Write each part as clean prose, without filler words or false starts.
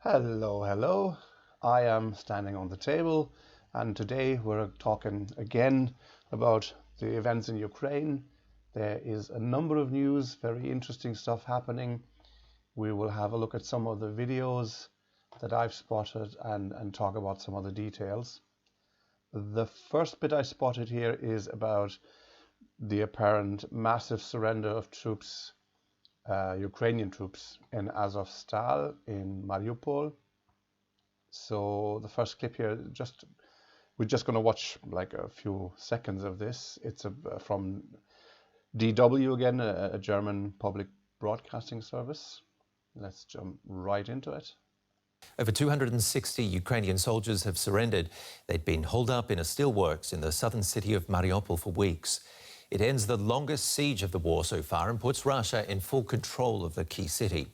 Hello, hello. I am standing on the table, and today we're talking again about the events in Ukraine. There is a number of news, very interesting stuff happening. We will have a look at some of the videos that I've spotted and talk about some of the details. The first bit I spotted here is about the apparent massive surrender of troops, Ukrainian troops in Azovstal in Mariupol. So the first clip here, we're just going to watch like a few seconds of this. It's from DW again, a German public broadcasting service. Let's jump right into it. Over 260 Ukrainian soldiers have surrendered. They'd been holed up in a steelworks in the southern city of Mariupol for weeks. It ends the longest siege of the war so far and puts Russia in full control of the key city.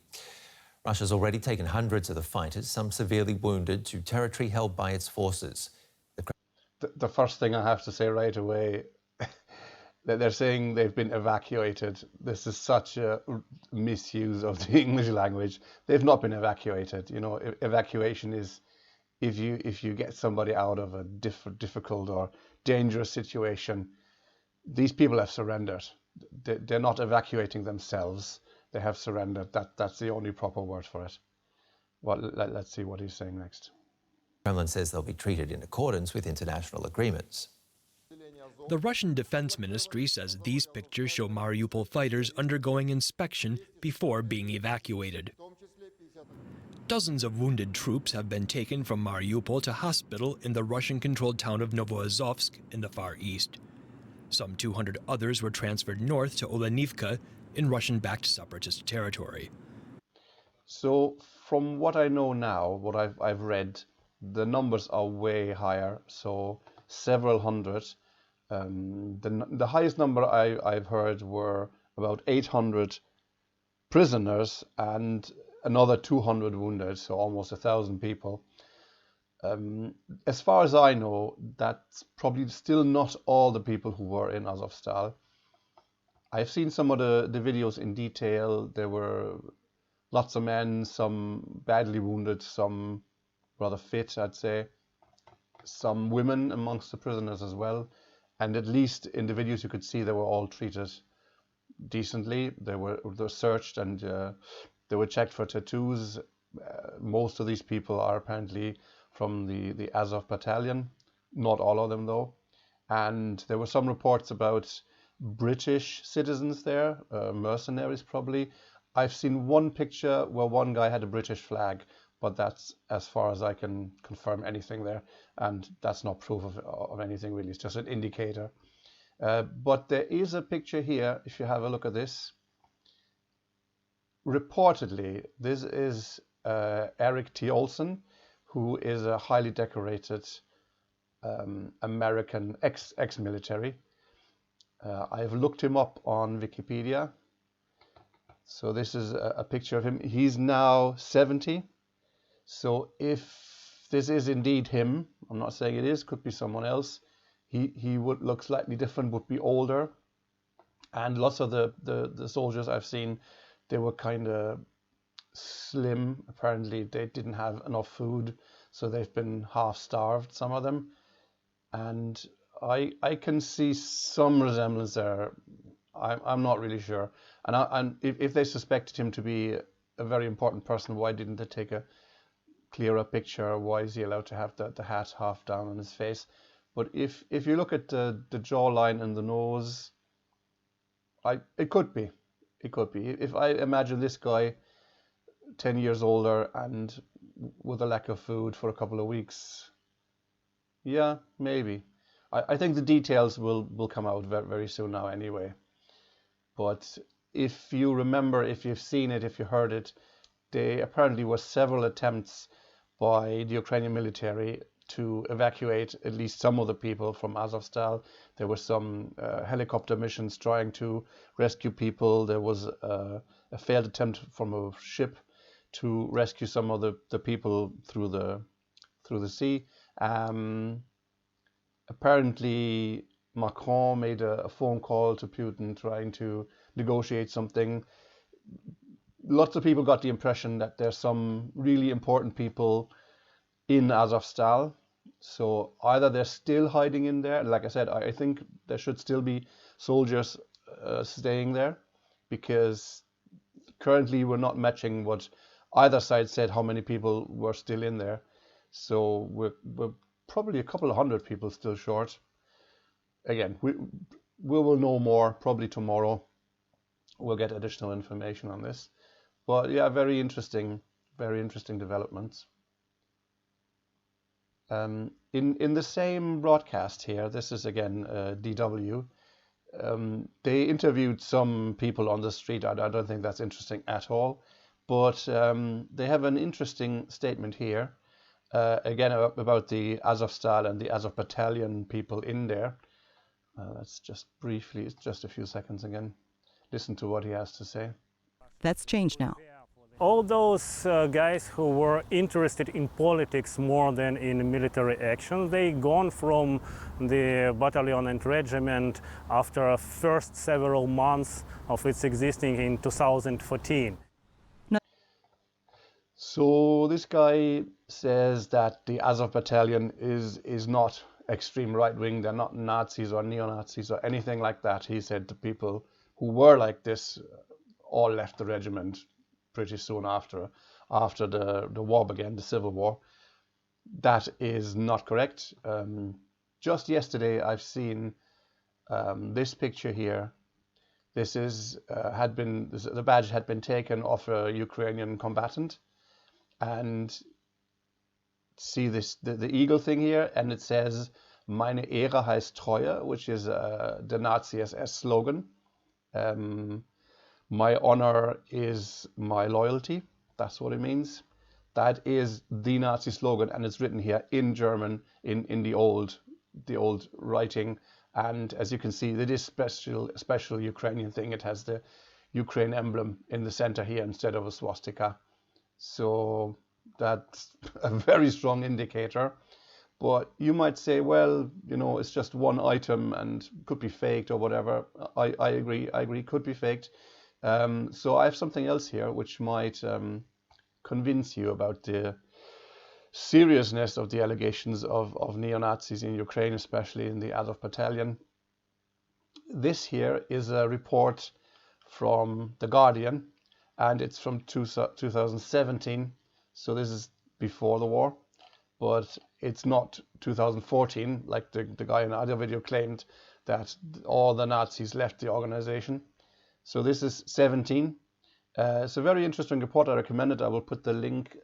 Russia's already taken hundreds of the fighters, some severely wounded, to territory held by its forces. The first thing I have to say right away, that they're saying they've been evacuated. This is such a misuse of the English language. They've not been evacuated. You know, evacuation is if you get somebody out of a difficult or dangerous situation. These people have surrendered. They're not evacuating themselves. They have surrendered. That's the only proper word for it. Well, let's see what he's saying next. Kremlin says they'll be treated in accordance with international agreements. The Russian Defense Ministry says these pictures show Mariupol fighters undergoing inspection before being evacuated. Dozens of wounded troops have been taken from Mariupol to hospital in the Russian-controlled town of Novoazovsk in the Far East. Some 200 others were transferred north to Olenivka in Russian-backed separatist territory. So from what I know now, what I've read, the numbers are way higher, so several hundred. The highest number I've heard were about 800 prisoners and another 200 wounded, so almost 1,000 people. As far as I know, that's probably still not all the people who were in Azovstal. I've seen some of the videos in detail. There were lots of men, some badly wounded, some rather fit, I'd say. Some women amongst the prisoners as well. And at least in the videos you could see they were all treated decently. They were searched and they were checked for tattoos. Most of these people are apparently from the Azov Battalion. Not all of them though. And there were some reports about British citizens there, mercenaries probably. I've seen one picture where one guy had a British flag, but that's as far as I can confirm anything there, and that's not proof of anything really, it's just an indicator. But there is a picture here, if you have a look at this. Reportedly, this is Eric T. Olson, who is a highly decorated American ex-military. I've looked him up on Wikipedia. So this is a picture of him. He's now 70. So if this is indeed him, I'm not saying it is, could be someone else. He would look slightly different, would be older. And lots of the soldiers I've seen, they were kind of slim. Apparently they didn't have enough food, so they've been half starved, some of them. And I can see some resemblance there. I'm not really sure. And if they suspected him to be a very important person, why didn't they take a clearer picture? Why is he allowed to have the hat half down on his face? But if you look at the jawline and the nose, it could be. It could be. If I imagine this guy 10 years older and with a lack of food for a couple of weeks, yeah, maybe. I think the details will come out very, very soon now anyway. But if you remember, if you've seen it, if you heard it, there apparently were several attempts by the Ukrainian military to evacuate at least some of the people from Azovstal. There were some helicopter missions trying to rescue people. There was a failed attempt from a ship to rescue some of the people through the sea. Apparently Macron made a phone call to Putin trying to negotiate something. lots of people got the impression that there's some really important people in Azovstal. So either they're still hiding in there. Like I said, I think there should still be soldiers staying there, because currently we're not matching what either side said how many people were still in there. So we're probably a couple of hundred people still short. Again, we will know more probably tomorrow. We'll get additional information on this. But yeah, very interesting developments. In the same broadcast here, this is again DW. They interviewed some people on the street. I don't think that's interesting at all, but they have an interesting statement here, again about the Azovstal and the Azov Battalion people in there. Let's just briefly, it's just a few seconds again, listen to what he has to say. That's changed now. All those guys who were interested in politics more than in military action, they gone from the battalion and regiment after first several months of its existing in 2014. So this guy says that the Azov Battalion is not extreme right-wing, they're not Nazis or neo-Nazis or anything like that. He said the people who were like this all left the regiment pretty soon after the war began, the civil war. That is not correct. Just yesterday I've seen this picture here. This is the badge had been taken off a Ukrainian combatant, and see this the eagle thing here, and it says "Meine Ehre heißt Treue," which is the Nazi SS slogan. My honor is my loyalty. That's what it means. That is the Nazi slogan, and it's written here in German in the old writing. And as you can see, it is special Ukrainian thing. It has the Ukraine emblem in the center here instead of a swastika. So that's a very strong indicator. But you might say, well, you know, it's just one item and could be faked or whatever. I agree, could be faked. So I have something else here which might convince you about the seriousness of the allegations of neo-Nazis in Ukraine, especially in the Azov Battalion. This here is a report from The Guardian, and it's from 2017, so this is before the war, but it's not 2014, like the guy in the other video claimed that all the Nazis left the organization. So this is 17. It's a very interesting report. I recommend it. I will put the link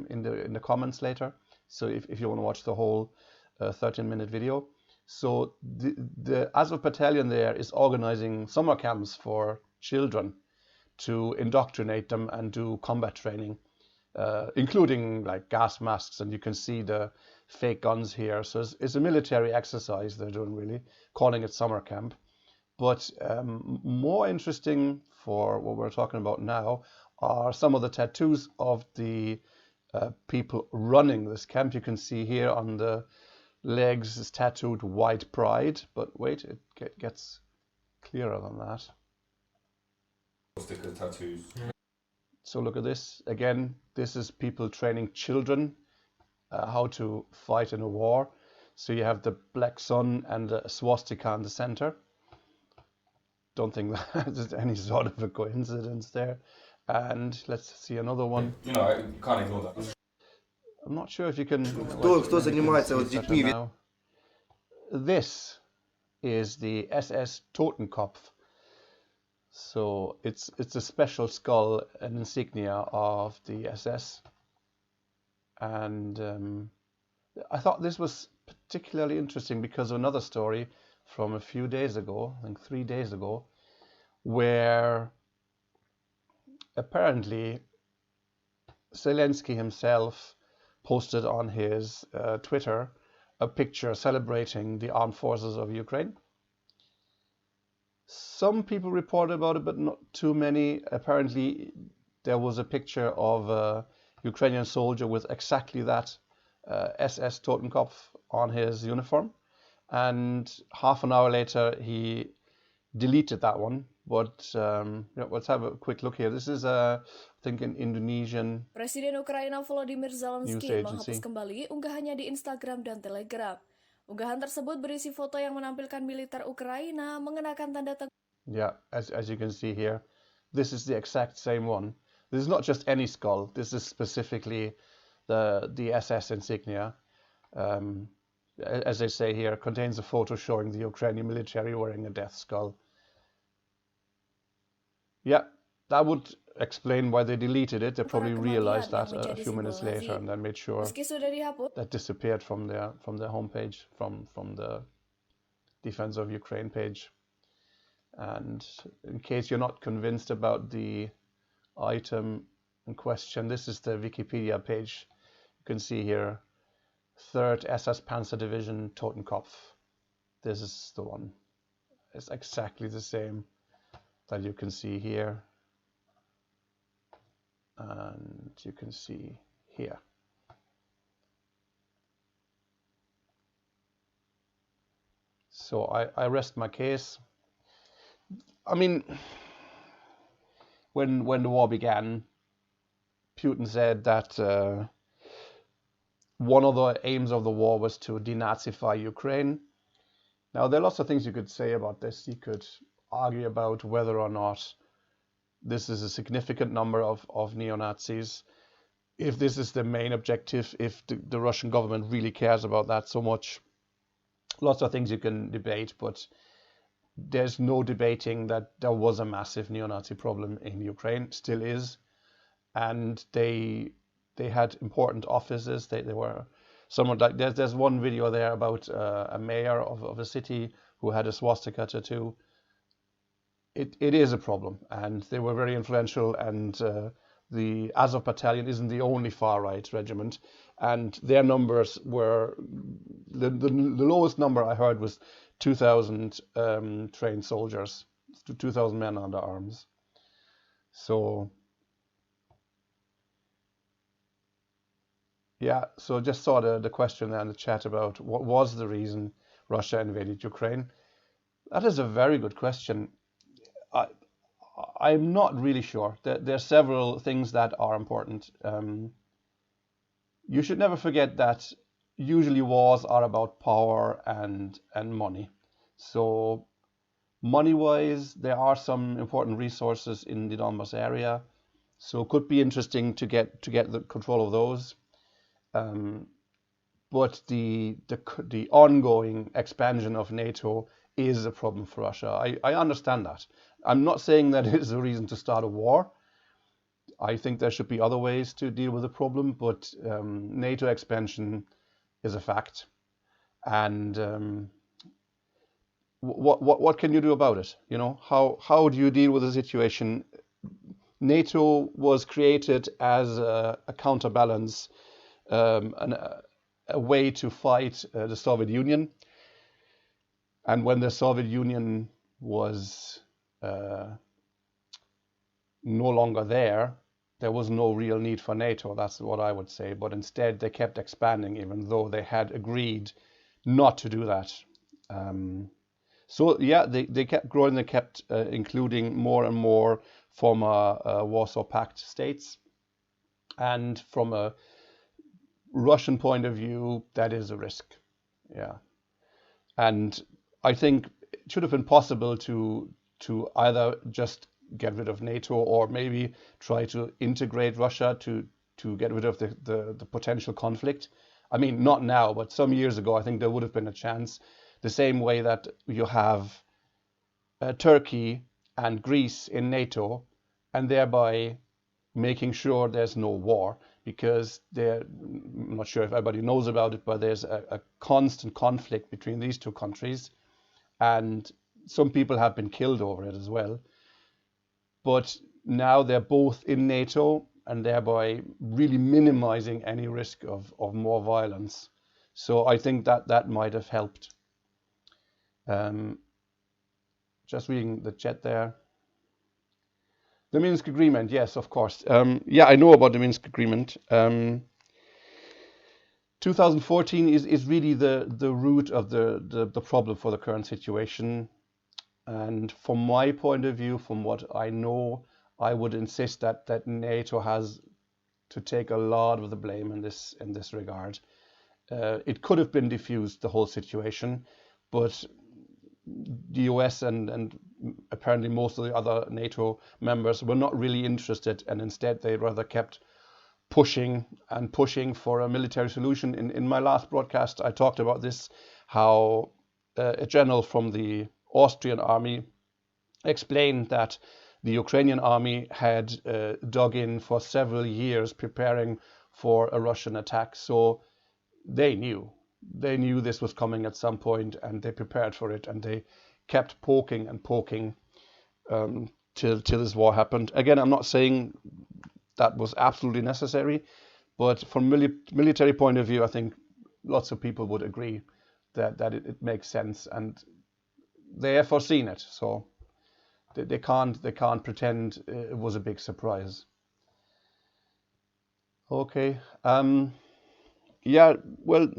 in the comments later. So if you want to watch the whole 13-minute video. So the Azov Battalion there is organizing summer camps for children to indoctrinate them and do combat training, including like gas masks, and you can see the fake guns here. So it's a military exercise they're doing, really, calling it summer camp. But more interesting for what we're talking about now are some of the tattoos of the people running this camp. You can see here on the legs is tattooed "White Pride," but wait, it gets clearer than that. Sticker tattoos. So look at this. Again, this is people training children how to fight in a war. So you have the black sun and the swastika in the center. Don't think that's any sort of a coincidence there. And let's see another one. You know, you can't ignore that. I'm not sure if you can. Кто занимается вот с детьми? This is the SS Totenkopf. So it's a special skull, an insignia of the SS. And I thought this was particularly interesting because of another story from a few days ago, I think 3 days ago, where apparently Zelensky himself posted on his Twitter a picture celebrating the armed forces of Ukraine. Some people reported about it, but not too many. Apparently there was a picture of a Ukrainian soldier with exactly that SS Totenkopf on his uniform. And half an hour later, he deleted that one. But yeah, let's have a quick look here. This is, I think, an Indonesian Presiden Ukraina Volodymyr news Zelensky menghapus agency. kembali unggahannya di Instagram dan Telegram. Unggahan tersebut berisi foto yang menampilkan militer Ukraina mengenakan tanda tengah. Yeah, as you can see here, this is the exact same one. This is not just any skull. This is specifically the SS insignia. As they say here, contains a photo showing the Ukrainian military wearing a death skull. Yeah, that would explain why they deleted it. They probably realized that a few minutes later and then made sure that disappeared from their homepage, from the Defense of Ukraine page. And in case you're not convinced about the item in question, this is the Wikipedia page. You can see here, 3rd SS Panzer Division Totenkopf. This is the one. It's exactly the same that you can see here. And you can see here. So I rest my case. I mean, when the war began, Putin said that one of the aims of the war was to denazify Ukraine. Now, there are lots of things you could say about this. You could argue about whether or not this is a significant number of neo-Nazis, if this is the main objective, if the Russian government really cares about that so much. Lots of things you can debate, but there's no debating that there was a massive neo-Nazi problem in Ukraine, still is, and they had important offices. They were someone like there's one video there about a mayor of a city who had a swastika tattoo. It is a problem, and they were very influential. And the Azov Battalion isn't the only far-right regiment, and their numbers were the lowest number I heard was 2,000 trained soldiers, 2,000 men under arms. So yeah, so just saw the question there in the chat about what was the reason Russia invaded Ukraine. That is a very good question. I'm not really sure. There are several things that are important. You should never forget that usually wars are about power and money. So money-wise, there are some important resources in the Donbas area. So it could be interesting to get the control of those. But the ongoing expansion of NATO is a problem for Russia. I understand that. I'm not saying that it is a reason to start a war. I think there should be other ways to deal with the problem, but NATO expansion is a fact. And what can you do about it? You know, how do you deal with the situation? NATO was created as a counterbalance, a way to fight the Soviet Union. And when the Soviet Union was no longer there was no real need for NATO. That's what I would say. But instead, they kept expanding, even though they had agreed not to do that. So yeah, they kept growing. They kept including more and more former Warsaw Pact states. And from a Russian point of view, that is a risk. Yeah. And I think it should have been possible to either just get rid of NATO or maybe try to integrate Russia to get rid of the potential conflict. I mean, not now, but some years ago, I think there would have been a chance. The same way that you have Turkey and Greece in NATO, and thereby making sure there's no war, because I'm not sure if everybody knows about it, but there's a constant conflict between these two countries, and some people have been killed over it as well. But now they're both in NATO, and thereby really minimizing any risk of more violence. So I think that might have helped. Just reading the chat there. The Minsk Agreement, yes, of course. Yeah, I know about the Minsk Agreement. 2014 is really the root of the problem for the current situation. And from my point of view, from what I know, I would insist that NATO has to take a lot of the blame in this regard. It could have been diffused, the whole situation, but the US and apparently most of the other NATO members were not really interested, and instead they rather kept pushing and pushing for a military solution. In my last broadcast, I talked about this, how a general from the Austrian army explained that the Ukrainian army had dug in for several years preparing for a Russian attack. So they knew this was coming at some point, and they prepared for it, and they kept poking and poking till this war happened. Again, I'm not saying that was absolutely necessary, but from military point of view, I think lots of people would agree that it makes sense, and they have foreseen it, so they can't pretend it was a big surprise. Okay, yeah, well,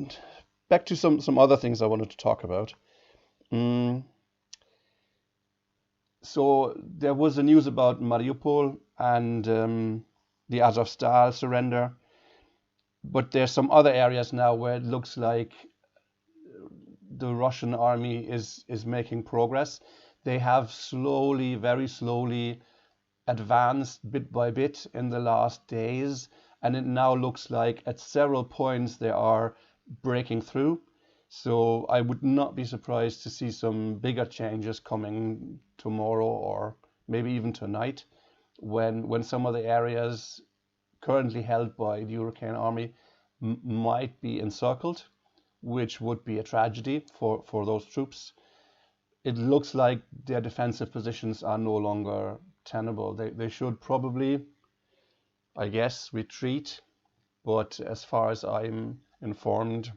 back to some other things I wanted to talk about. So there was the news about Mariupol and the Azovstal surrender, but there's some other areas now where it looks like the Russian army is making progress. They have slowly, very slowly advanced bit by bit in the last days, and it now looks like at several points they are breaking through. So I would not be surprised to see some bigger changes coming tomorrow or maybe even tonight, when some of the areas currently held by the Ukrainian army might be encircled, which would be a tragedy for those troops. It looks like their defensive positions are no longer tenable. They should probably, I guess, retreat, but as far as I'm informed,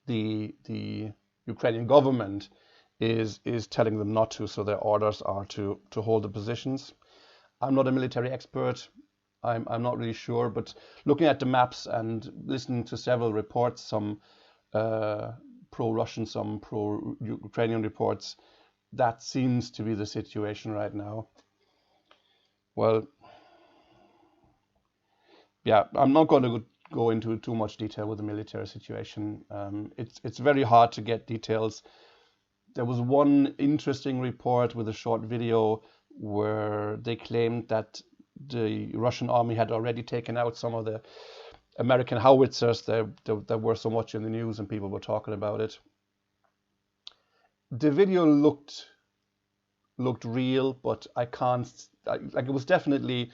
the Ukrainian government is telling them not to, so their orders are to hold the positions. I'm not a military expert. I'm not really sure, but looking at the maps and listening to several reports, some pro-Russian, some pro-Ukrainian reports, that seems to be the situation right now. Well, yeah, I'm not going to go into too much detail with the military situation. It's very hard to get details. There was one interesting report with a short video where they claimed that the Russian army had already taken out some of the American howitzers that were so much in the news and people were talking about it. The video looked real, but I can't, like, it was definitely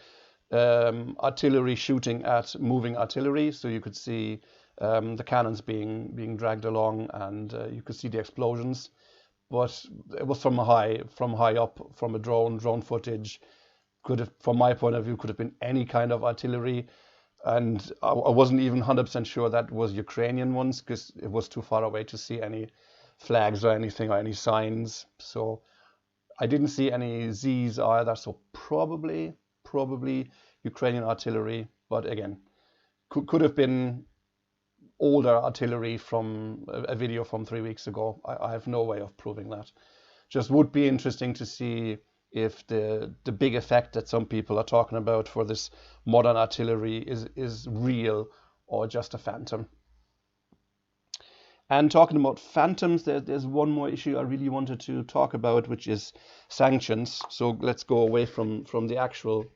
artillery shooting at moving artillery, so you could see the cannons being dragged along, and you could see the explosions, but it was from high up, from a drone footage. Could have, from my point of view, could have been any kind of artillery, and I wasn't even 100% sure that was Ukrainian ones, because it was too far away to see any flags or anything or any signs. So I didn't see any Z's either, so probably Ukrainian artillery, but again, could have been older artillery from a video from 3 weeks ago. I have no way of proving that. Just would be interesting to see if the big effect that some people are talking about for this modern artillery is real or just a phantom. And talking about phantoms, there's one more issue I really wanted to talk about, which is sanctions. So let's go away from the actual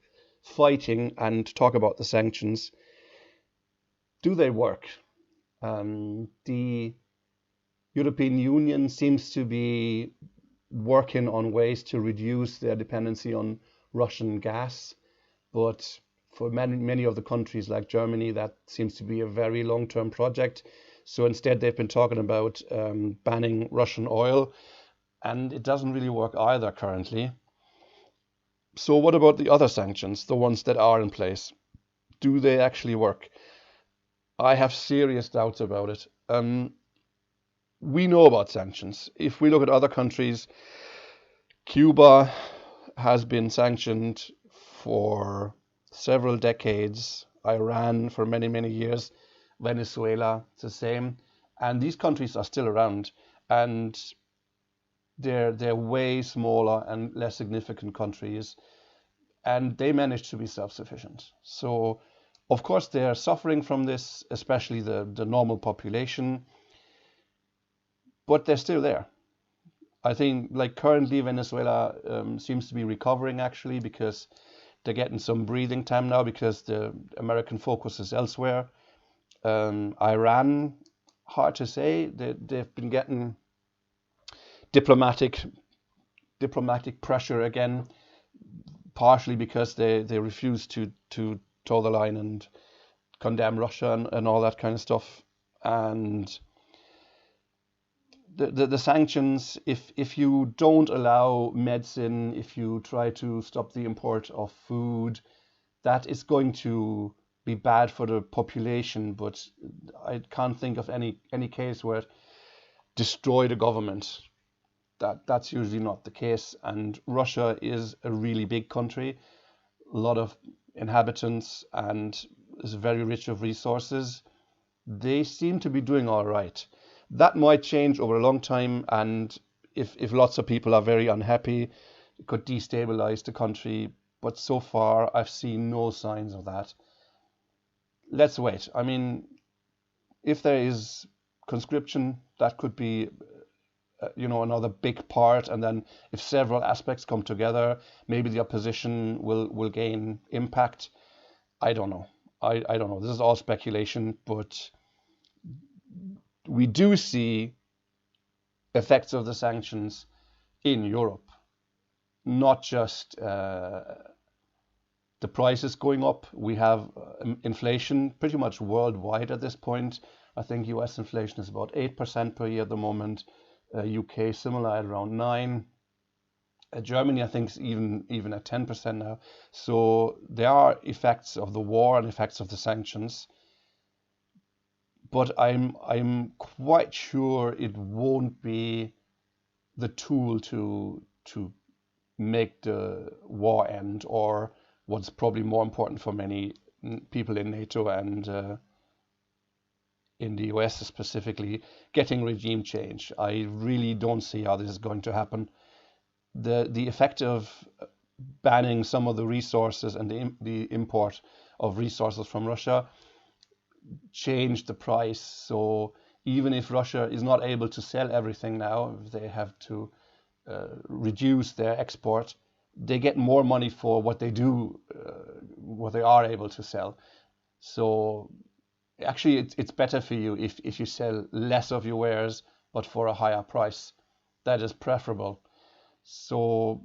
fighting and talk about the sanctions. Do they work? The European Union seems to be working on ways to reduce their dependency on Russian gas, but for many of the countries like Germany, that seems to be a very long-term project. So instead, they've been talking about banning Russian oil, and it doesn't really work either currently. So what about the other sanctions, the ones that are in place? Do they actually work? I have serious doubts about it. We know about sanctions. If we look at other countries, Cuba has been sanctioned for several decades, Iran for many years, Venezuela, it's the same. And these countries are still around. And they're way smaller and less significant countries, and they managed to be self-sufficient. So, of course, they are suffering from this, especially the normal population, but they're still there. I think, like currently, Venezuela seems to be recovering actually because they're getting some breathing time now because the American focus is elsewhere. Iran, hard to say. They've been getting diplomatic pressure again, partially because they refuse to toe the line and condemn Russia and all that kind of stuff. And the sanctions, if you don't allow medicine, if you try to stop the import of food, that is going to be bad for the population. But I can't think of any case where it destroy the government. That's usually not the case. And Russia is a really big country, a lot of inhabitants, and is very rich of resources. They seem to be doing all right. That might change over a long time, and if lots of people are very unhappy, it could destabilize the country. But so far, I've seen no signs of that. Let's wait. I mean, if there is conscription, that could be another big part, and then if several aspects come together, maybe the opposition will gain impact. I don't know. I don't know. This is all speculation, but we do see effects of the sanctions in Europe, not just the prices going up. We have inflation pretty much worldwide at this point. I think US inflation is about 8% per year at the moment. UK similar at around 9%. Germany, I think, is even at 10% now. So there are effects of the war and effects of the sanctions. But I'm quite sure it won't be the tool to make the war end, or what's probably more important for many people in NATO and in the US specifically, getting regime change. I really don't see how this is going to happen. The effect of banning some of the resources and the import of resources from Russia changed the price. So even if Russia is not able to sell everything now, if they have to reduce their export, they get more money for what they do, what they are able to sell. So actually, it's better for you if you sell less of your wares, but for a higher price. That is preferable. So,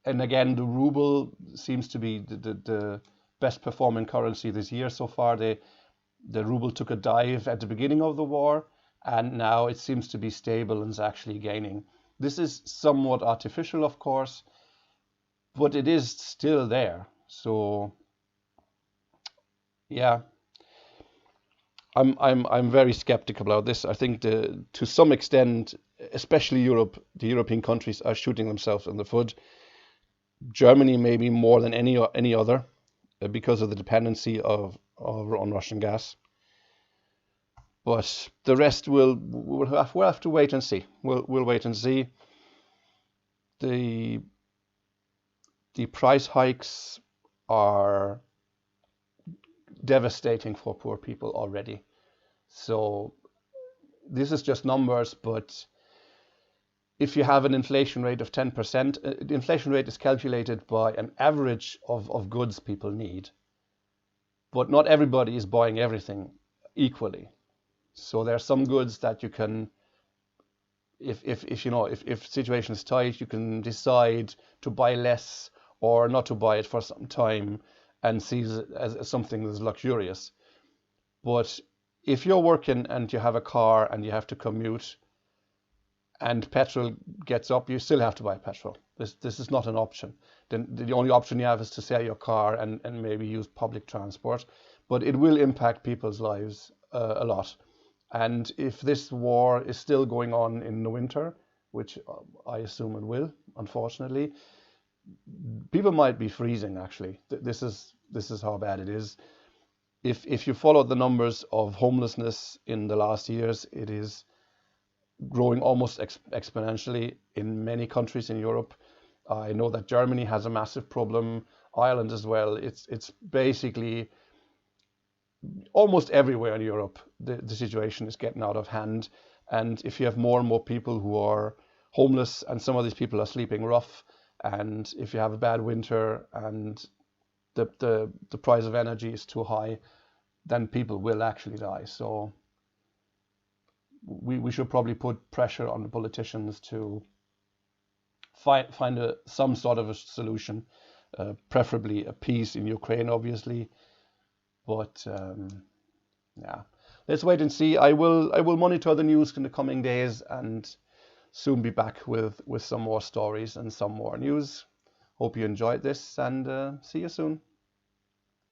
and again, the ruble seems to be the best performing currency this year so far. The ruble took a dive at the beginning of the war, and now it seems to be stable and is actually gaining. This is somewhat artificial, of course, but it is still there. So, yeah, I'm very skeptical about this. I think to some extent, especially Europe, the European countries are shooting themselves in the foot. Germany maybe more than any other, because of the dependency on Russian gas. But the rest we'll have to wait and see. We'll wait and see. The price hikes are devastating for poor people already. So this is just numbers, but if you have an inflation rate of 10%, the inflation rate is calculated by an average of goods people need. But not everybody is buying everything equally. So there are some goods that you can, if situation is tight, you can decide to buy less or not to buy it for some time and see it as something that's luxurious. But if you're working and you have a car and you have to commute and petrol gets up, you still have to buy petrol. This is not an option. Then the only option you have is to sell your car and maybe use public transport. But it will impact people's lives a lot. And if this war is still going on in the winter, which I assume it will, unfortunately, people might be freezing. Actually, this is how bad it is. If you follow the numbers of homelessness in the last years, it is growing almost exponentially in many countries in Europe. I know that Germany has a massive problem, Ireland as well. It's basically almost everywhere in Europe, the situation is getting out of hand. And if you have more and more people who are homeless, and some of these people are sleeping rough, and if you have a bad winter and the price of energy is too high, then people will actually die. So we should probably put pressure on the politicians to find some sort of a solution, preferably a peace in Ukraine, obviously. But yeah, let's wait and see. I will monitor the news in the coming days and soon be back with some more stories and some more news. Hope you enjoyed this, and see you soon.